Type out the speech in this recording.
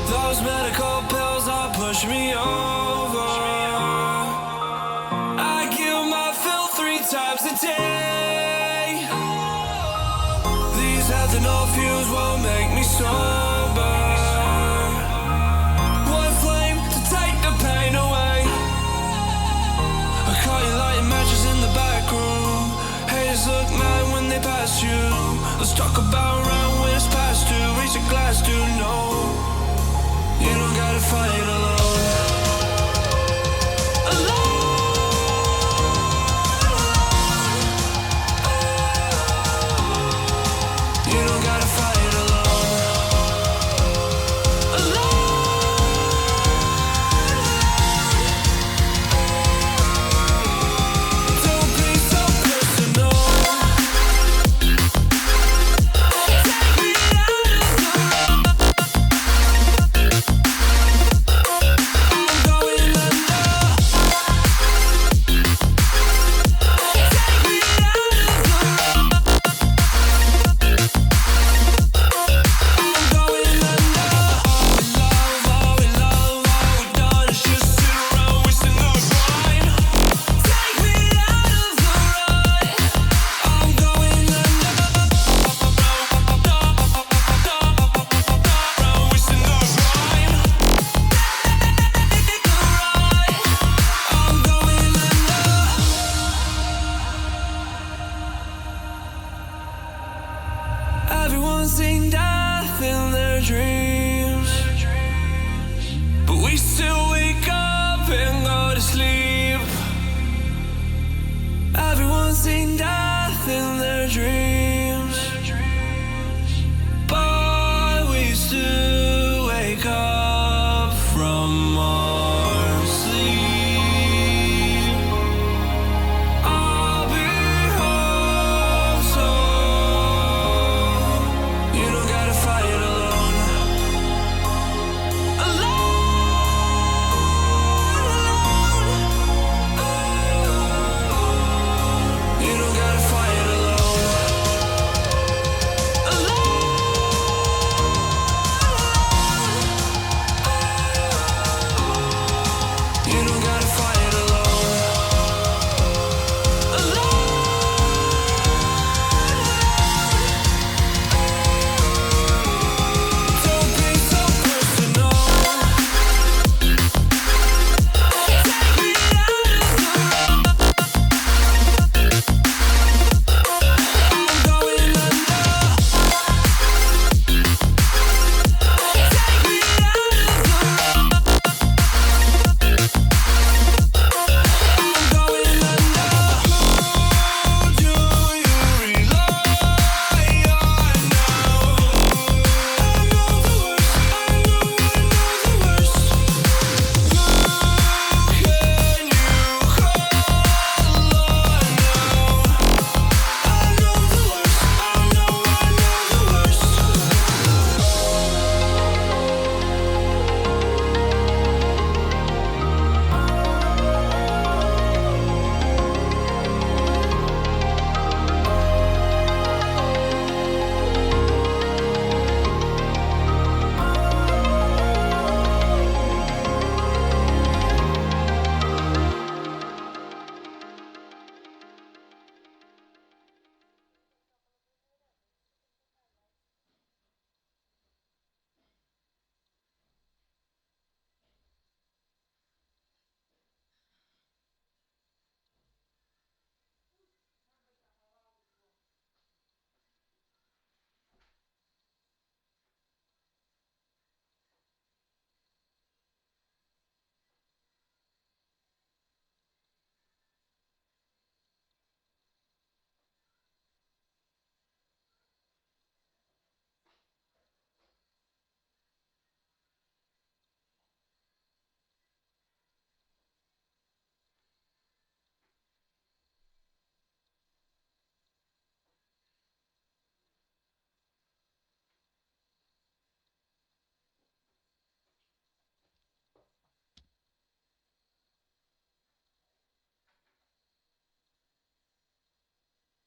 Those medical pills all push me over. I kill my fill 3 times a day. These ethanol fumes won't make me sober. One flame to take the pain away. I caught you lighting matches in the back room. Haters look mad when they pass you. Let's talk about round when it's past due. Reach a glass, do know you don't gotta fight alone. You don't gotta fight alone. Don't be so personal. Take me out of the road. I'm going under. Take me out of the road. I'm going under. All we love, all we done is just sit around wasting our time. Take me out of the road. I'm going under. Around wasting our time. I'm going under. Everyone's seen death in their dreams, but we still wake up and go to sleep. Everyone's seen death in their dreams.